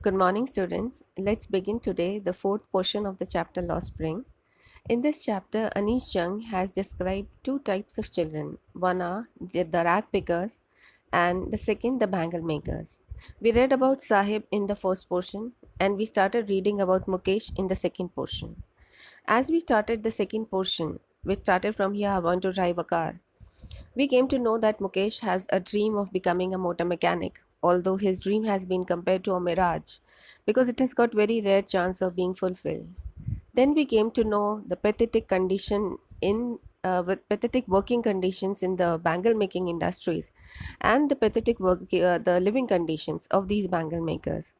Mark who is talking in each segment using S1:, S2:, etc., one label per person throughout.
S1: Good morning, students. Let's begin today the fourth portion of the chapter Lost Spring. In this chapter, Anish Jung has described two types of children. One are the rag pickers, and the second, the bangle makers. We read about Sahib in the first portion, and we started reading about Mukesh in the second portion. As we started the second portion, we started from here, I want to drive a car. We came to know that Mukesh has a dream of becoming a motor mechanic, although his dream has been compared to a mirage because it has got very rare chance of being fulfilled. Then we came to know the pathetic condition in with pathetic working conditions in the bangle making industries and the pathetic the living conditions of these bangle makers.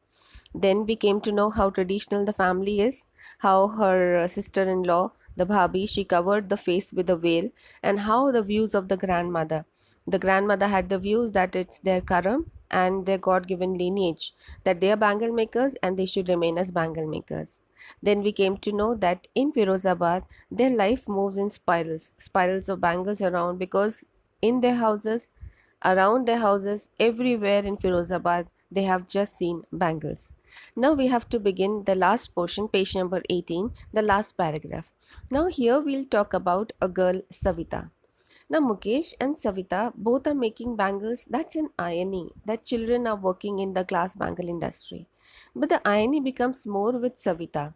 S1: Then we came to know how traditional the family is, how her sister-in-law, the bhabhi, she covered the face with a veil, and how the views of the grandmother. The grandmother had the views that it's their karam and their God-given lineage, that they are bangle makers and they should remain as bangle makers. Then we came to know that in Firozabad, their life moves in spirals, spirals of bangles around because in their houses, around their houses, everywhere in Firozabad, they have just seen bangles. Now we have to begin the last portion, page number 18, the last paragraph. Now here we'll talk about a girl, Savita. Now Mukesh and Savita both are making bangles. That's an irony that children are working in the glass bangle industry. But the irony becomes more with Savita.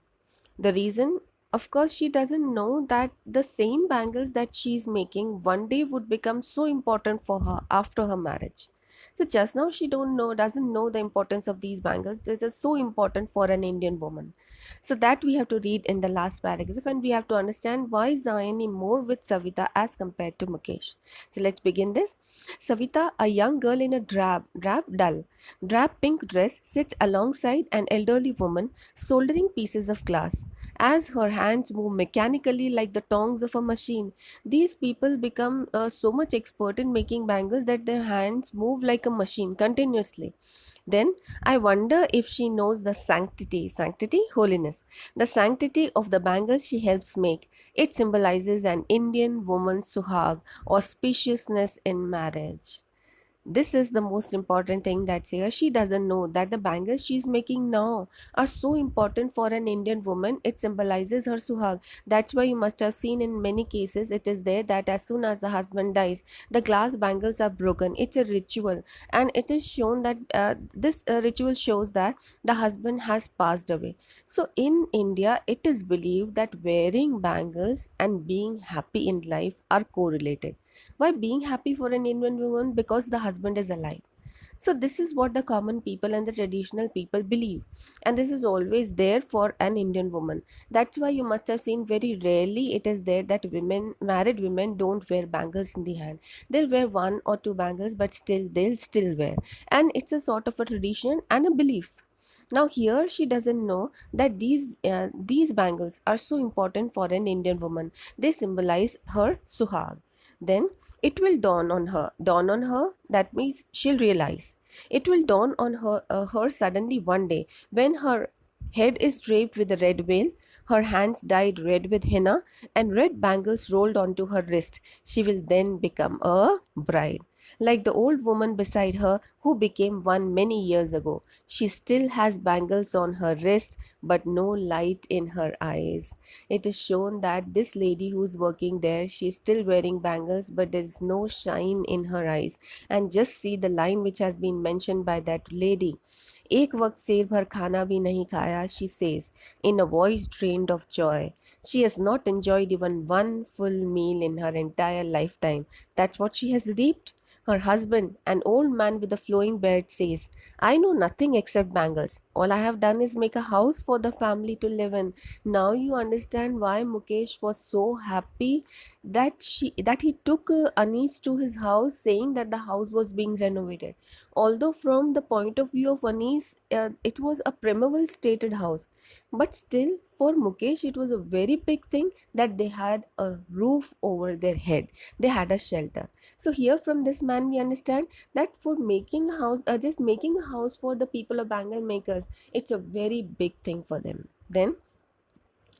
S1: The reason, of course, she doesn't know that the same bangles that she's making one day would become so important for her after her marriage. So just now she doesn't know the importance of these bangles. They are so important for an Indian woman. So that we have to read in the last paragraph, and we have to understand why is the irony more with Savita as compared to Mukesh. So let's begin this. Savita, a young girl in a drab pink dress, sits alongside an elderly woman soldering pieces of glass. As her hands move mechanically like the tongs of a machine, these people become so much expert in making bangles that their hands move like a machine continuously. Then I wonder if she knows the sanctity, holiness, the sanctity of the bangles she helps make. It symbolizes an Indian woman's suhag, auspiciousness in marriage. This is the most important thing that's here. She doesn't know that the bangles she's making now are so important for an Indian woman. It symbolizes her suhag. That's why you must have seen in many cases it is there that as soon as the husband dies, the glass bangles are broken. It's a ritual, and it is shown that this ritual shows that the husband has passed away. So in India, it is believed that wearing bangles and being happy in life are correlated. Why being happy for an Indian woman? Because the husband is alive. So this is what the common people and the traditional people believe, and this is always there for an Indian woman. That's why you must have seen very rarely it is there that married women don't wear bangles in the hand. They'll wear one or two bangles, but still they'll still wear, and it's a sort of a tradition and a belief. Now here she doesn't know that these bangles are so important for an Indian woman. They symbolize her suhag. Then it will dawn on her, that means she'll realize. It will dawn on her suddenly one day when her head is draped with a red veil, her hands dyed red with henna, and red bangles rolled onto her wrist. She will then become a bride. Like the old woman beside her who became one many years ago. She still has bangles on her wrist but no light in her eyes. It is shown that this lady who's working there, she's still wearing bangles but there is no shine in her eyes. And just see the line which has been mentioned by that lady. एक वक्त शेर भर खाना भी नहीं खाया, she says, in a voice drained of joy. She has not enjoyed even one full meal in her entire lifetime. That's what she has reaped. Her husband, an old man with a flowing beard, says, I know nothing except bangles. All I have done is make a house for the family to live in. Now you understand why Mukesh was so happy that he took Anish to his house, saying that the house was being renovated. Although from the point of view of Anish, it was a primeval stated house, but still for Mukesh it was a very big thing that they had a roof over their head. They had a shelter. So here from this man we understand that for making a house, just making a house for the people of Bangal makers, it's a very big thing for them. Then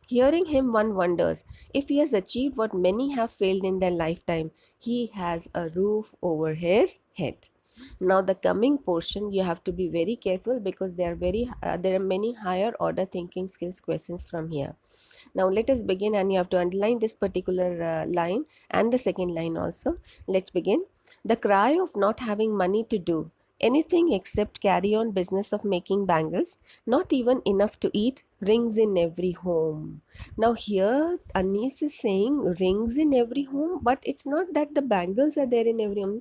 S1: hearing him, one wonders if he has achieved what many have failed in their lifetime. He has a roof over his head. Now the coming portion you have to be very careful because there are many higher order thinking skills questions from here. Now let us begin, and you have to underline this particular line and the second line also. Let's begin. The cry of not having money to do anything except carry on business of making bangles, not even enough to eat, rings in every home. Now here Anis is saying rings in every home, but it's not that the bangles are there in every home.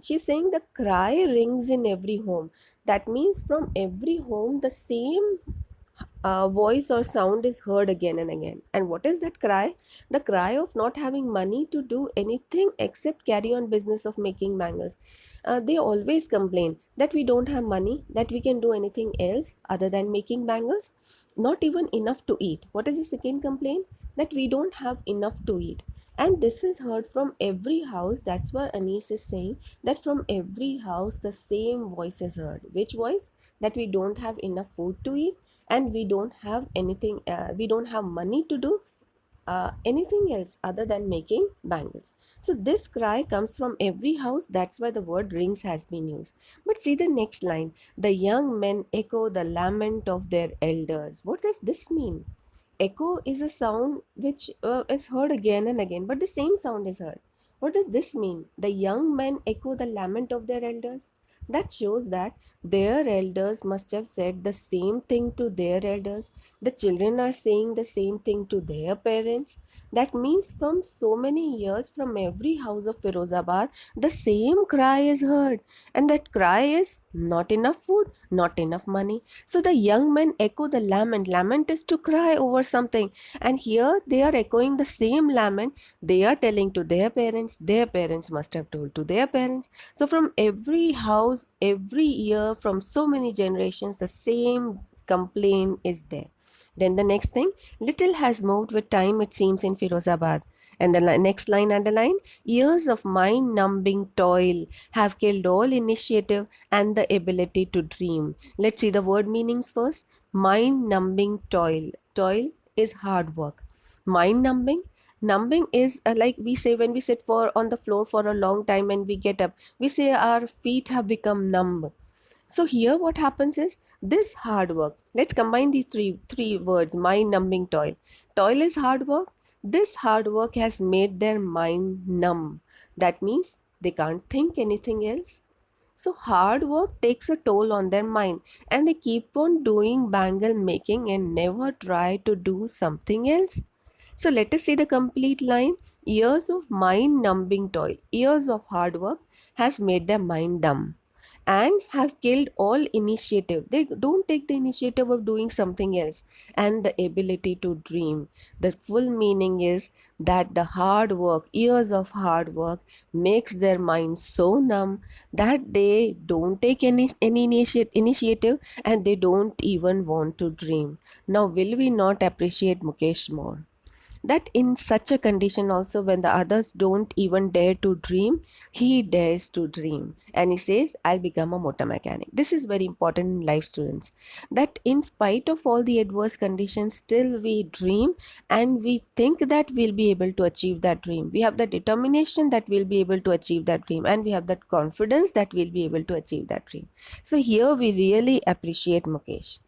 S1: She's saying the cry rings in every home. That means from every home the same voice or sound is heard again and again. And what is that cry? The cry of not having money to do anything except carry on business of making bangles. They always complain that we don't have money, that we can do anything else other than making bangles, not even enough to eat. What is the second complaint? That we don't have enough to eat. And this is heard from every house. That's why Anis is saying that from every house the same voice is heard. Which voice? That we don't have enough food to eat, and we don't have anything, we don't have money to do anything else other than making bangles. So this cry comes from every house. That's why the word rings has been used. But see the next line. The young men echo the lament of their elders. What does this mean? Echo is a sound which is heard again and again, but the same sound is heard. What does this mean? The young men echo the lament of their elders. That shows that their elders must have said the same thing to their elders. The children are saying the same thing to their parents. That means from so many years, from every house of Firozabad, the same cry is heard. And that cry is not enough food, not enough money. So the young men echo the lament. Lament is to cry over something. And here they are echoing the same lament. They are telling to their parents must have told to their parents. So from every house, every year, from so many generations, the same complaint is there. Then the next thing, little has moved with time, it seems, in Firozabad. And the next line underline, years of mind numbing toil have killed all initiative and the ability to dream. Let's see the word meanings first. Mind numbing toil. Toil is hard work. Mind numbing. Numbing is like we say when we sit for on the floor for a long time and we get up, we say our feet have become numb. So here what happens is this hard work. Let's combine these three words, mind numbing toil. Toil is hard work. This hard work has made their mind numb. That means they can't think anything else. So hard work takes a toll on their mind, and they keep on doing bangle making and never try to do something else. So let us see the complete line. Years of mind numbing toil, years of hard work has made their mind dumb and have killed all initiative. They don't take the initiative of doing something else, and the ability to dream. The full meaning is that the hard work, years of hard work, makes their mind so numb that they don't take any initiative, and they don't even want to dream. Now, will we not appreciate Mukesh more? That in such a condition also, when the others don't even dare to dream, he dares to dream, and he says, I'll become a motor mechanic. This is very important in life, students, that in spite of all the adverse conditions, still we dream, and we think that we'll be able to achieve that dream. We have the determination that we'll be able to achieve that dream, and we have that confidence that we'll be able to achieve that dream. So here we really appreciate Mukesh.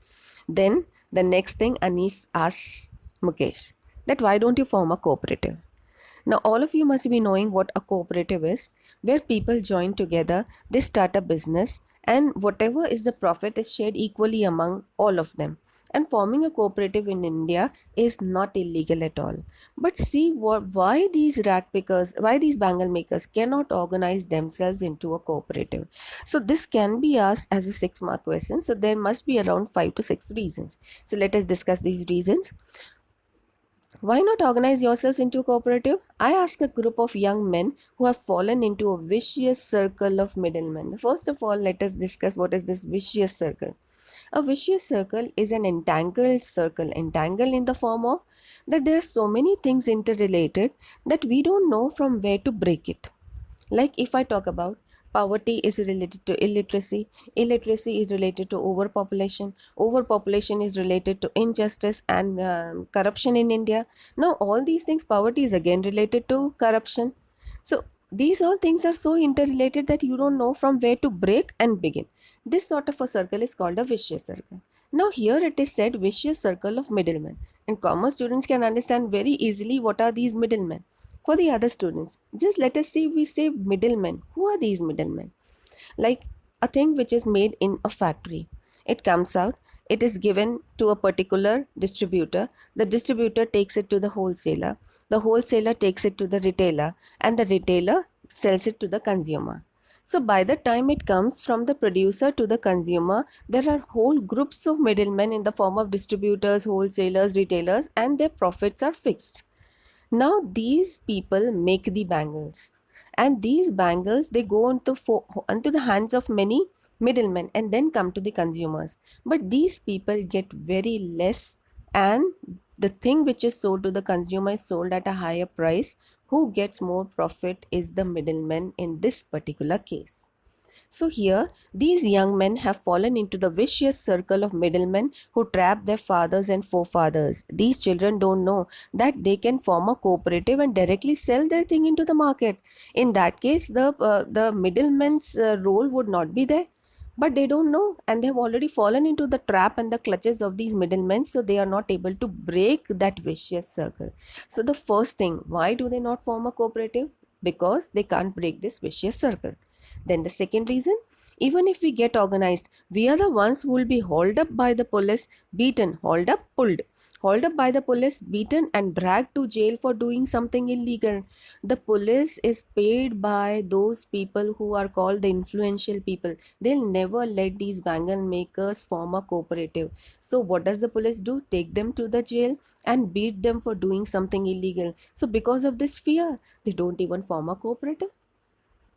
S1: Then the next thing, Anis asks Mukesh that why don't you form a cooperative? Now, all of you must be knowing what a cooperative is, where people join together, they start a business, and whatever is the profit is shared equally among all of them. And forming a cooperative in India is not illegal at all. But see why these rack pickers, why these bangle makers cannot organize themselves into a cooperative. So this can be asked as a 6-mark question. So there must be around 5 to 6 reasons. So let us discuss these reasons. Why not organize yourselves into a cooperative? I ask a group of young men who have fallen into a vicious circle of middlemen. First of all, let us discuss what is this vicious circle. A vicious circle is an entangled circle. Entangled in the form of that there are so many things interrelated that we don't know from where to break it. Like if I talk about poverty is related to illiteracy, illiteracy is related to overpopulation, overpopulation is related to injustice and corruption in India. Now all these things, poverty is again related to corruption. So these all things are so interrelated that you don't know from where to break and begin. This sort of a circle is called a vicious circle. Now here it is said vicious circle of middlemen, and commerce students can understand very easily what are these middlemen. For the other students, just let us see, we say middlemen. Who are these middlemen? Like a thing which is made in a factory, it comes out, it is given to a particular distributor, the distributor takes it to the wholesaler takes it to the retailer, and the retailer sells it to the consumer. So by the time it comes from the producer to the consumer, there are whole groups of middlemen in the form of distributors, wholesalers, retailers, and their profits are fixed. Now these people make the bangles, and these bangles they go onto the hands of many middlemen and then come to the consumers. But these people get very less, and the thing which is sold to the consumer is sold at a higher price. Who gets more profit is the middleman in this particular case. So here, these young men have fallen into the vicious circle of middlemen who trap their fathers and forefathers. These children don't know that they can form a cooperative and directly sell their thing into the market. In that case, the middleman's role would not be there. But they don't know, and they have already fallen into the trap and the clutches of these middlemen, so they are not able to break that vicious circle. So the first thing, why do they not form a cooperative? Because they can't break this vicious circle. Then the second reason, even if we get organized, we are the ones who will be hauled up by the police, beaten, hauled up by the police, beaten and dragged to jail for doing something illegal. The police is paid by those people who are called the influential people. They'll never let these bangle makers form a cooperative. So what does the police do? Take them to the jail and beat them for doing something illegal. So because of this fear, they don't even form a cooperative.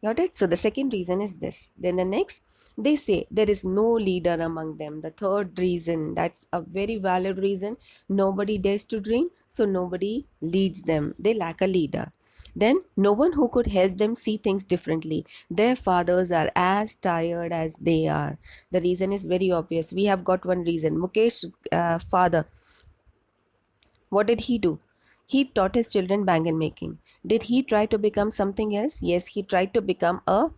S1: Got it? So the second reason is this. Then the next, they say there is no leader among them. The third reason, that's a very valid reason. Nobody dares to dream, so nobody leads them. They lack a leader. Then no one who could help them see things differently. Their fathers are as tired as they are. The reason is very obvious. We have got one reason. Mukesh's father, what did he do? He taught his children bangle making. Did he try to become something else? Yes, he tried to become a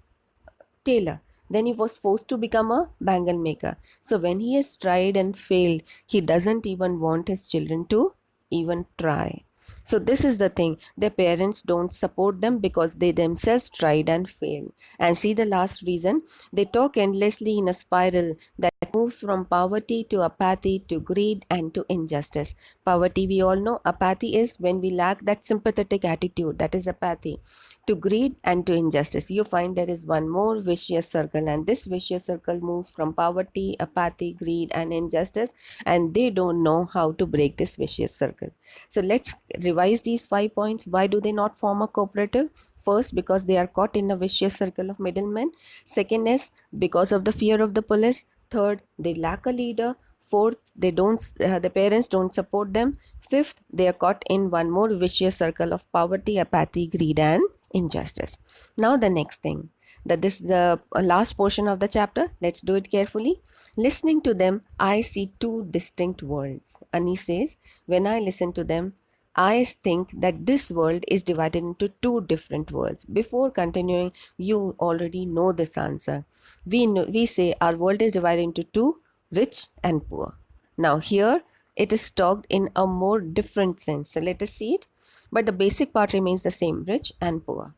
S1: tailor. Then he was forced to become a bangle maker. So when he has tried and failed, he doesn't even want his children to even try. So this is the thing. Their parents don't support them because they themselves tried and failed. And see the last reason. They talk endlessly in a spiral that moves from poverty to apathy to greed and to injustice. Poverty, we all know. Apathy is when we lack that sympathetic attitude. That is apathy. To greed and to injustice. You find there is one more vicious circle, and this vicious circle moves from poverty, apathy, greed and injustice, and they don't know how to break this vicious circle. So let's revise these 5 points. Why do they not form a cooperative? First, because they are caught in a vicious circle of middlemen. Second is because of the fear of the police. Third, they lack a leader. Fourth, the parents don't support them. Fifth, they are caught in one more vicious circle of poverty, apathy, greed and injustice. Now the next thing, that this is the last portion of the chapter. Let's do it carefully. Listening to them, I see two distinct worlds. Ani says, when I listen to them, I think that this world is divided into two different worlds. Before continuing, you already know this answer. We say our world is divided into two, rich and poor. Now here it is talked in a more different sense. So let us see it. But the basic part remains the same, rich and poor.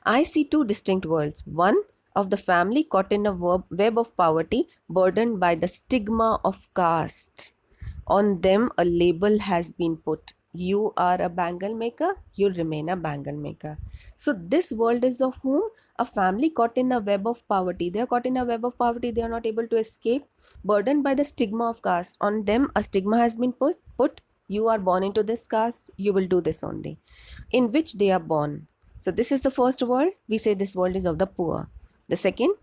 S1: I see two distinct worlds. One of the family caught in a web of poverty, burdened by the stigma of caste. On them, a label has been put. You are a bangle maker, you remain a bangle maker. So, this world is of whom? A family caught in a web of poverty. They are caught in a web of poverty, they are not able to escape, burdened by the stigma of caste. On them, a stigma has been put. You are born into this caste, you will do this only, in which they are born. So, this is the first world. We say this world is of the poor. The second,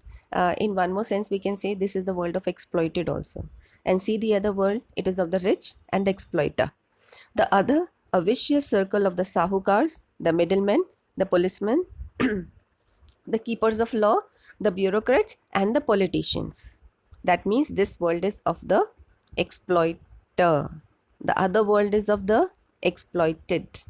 S1: in one more sense, we can say this is the world of exploited also. And see the other world, it is of the rich and the exploiter. The other, a vicious circle of the sahukars, the middlemen, the policemen, the keepers of law, the bureaucrats, and the politicians. That means this world is of the exploiter. The other world is of the exploited.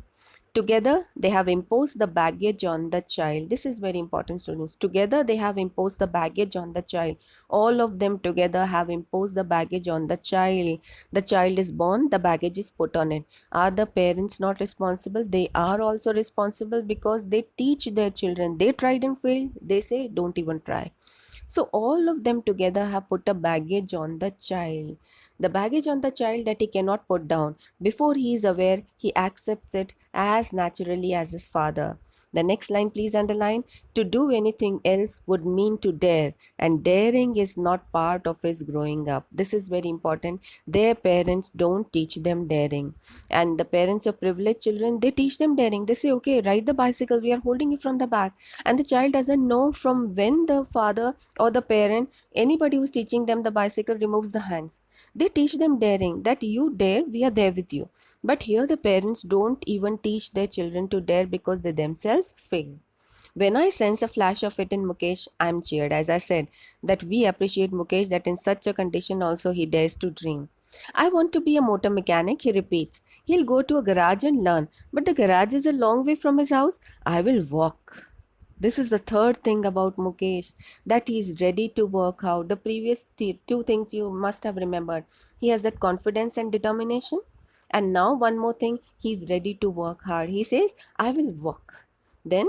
S1: Together, they have imposed the baggage on the child. This is very important, students. Together, they have imposed the baggage on the child. All of them together have imposed the baggage on the child. The child is born, the baggage is put on it. Are the parents not responsible? They are also responsible because they teach their children. They tried and failed. They say, don't even try. So all of them together have put a baggage on the child. The baggage on the child that he cannot put down. Before he is aware, he accepts it as naturally as his father. The next line, please underline. To do anything else would mean to dare, and daring is not part of his growing up. This is very important. Their parents don't teach them daring. And the parents of privileged children, they teach them daring. They say, okay, ride the bicycle, we are holding it from the back. And the child doesn't know from when the father or the parent, anybody who's teaching them the bicycle, removes the hands. They teach them daring, that you dare, we are there with you. But here the parents don't even teach their children to dare because they themselves fail. When I sense a flash of it in Mukesh, I'm cheered. As I said, that we appreciate Mukesh that in such a condition also he dares to dream. I want to be a motor mechanic, he repeats. He'll go to a garage and learn, but the garage is a long way from his house. I will walk. This is the third thing about Mukesh, that he is ready to work out. The previous two things you must have remembered. He has that confidence and determination. And now, one more thing, he is ready to work hard. He says, I will walk. Then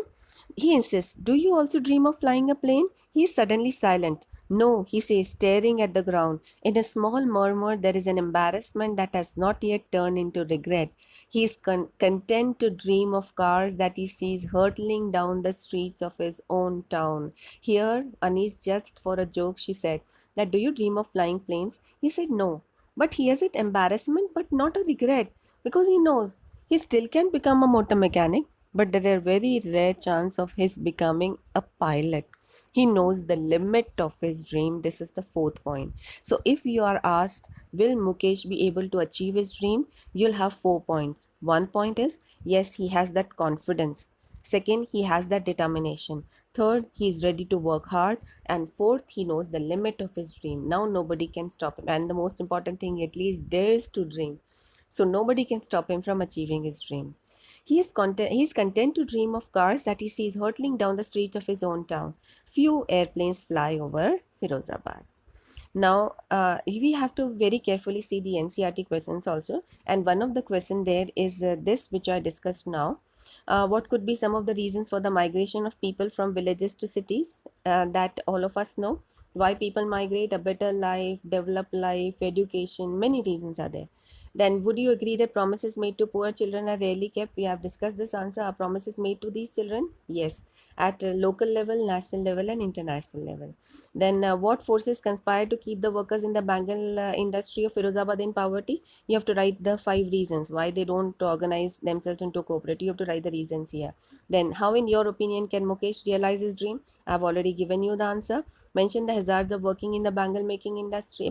S1: he insists, do you also dream of flying a plane? He is suddenly silent. No, he says, staring at the ground. In a small murmur, there is an embarrassment that has not yet turned into regret. He is content to dream of cars that he sees hurtling down the streets of his own town. Here, Anis, just for a joke, she said, that do you dream of flying planes? He said no. But he has it embarrassment, but not a regret, because he knows he still can become a motor mechanic, but there are very rare chance of his becoming a pilot. He knows the limit of his dream. This is the fourth point. So if you are asked, will Mukesh be able to achieve his dream? You'll have 4 points. One point is, yes, he has that confidence. Second, he has that determination. Third, he is ready to work hard. And fourth, he knows the limit of his dream. Now nobody can stop him. And the most important thing, at least dares to dream. So nobody can stop him from achieving his dream. He is content to dream of cars that he sees hurtling down the streets of his own town. Few airplanes fly over Firozabad. Now, we have to very carefully see the NCRT questions also. And one of the question there is this, which I discussed now. What could be some of the reasons for the migration of people from villages to cities? That all of us know. Why people migrate: a better life, developed life, education, many reasons are there. Then, would you agree that promises made to poor children are rarely kept? We have discussed this answer. Are promises made to these children? Yes, at a local level, national level, and international level. Then, what forces conspire to keep the workers in the bangle industry of Firozabad in poverty? You have to write the 5 reasons why they don't organize themselves into cooperative. You have to write the reasons here. Then, how, in your opinion, can Mukesh realize his dream? I've already given you the answer. Mention the hazards of working in the bangle industry.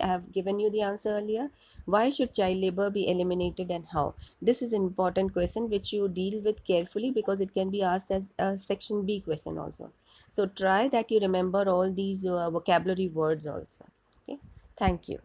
S1: I have given you the answer earlier. Why should child labor be eliminated and how? This is an important question which you deal with carefully because it can be asked as a section B question also. So try that you remember all these vocabulary words also. Okay. Thank you.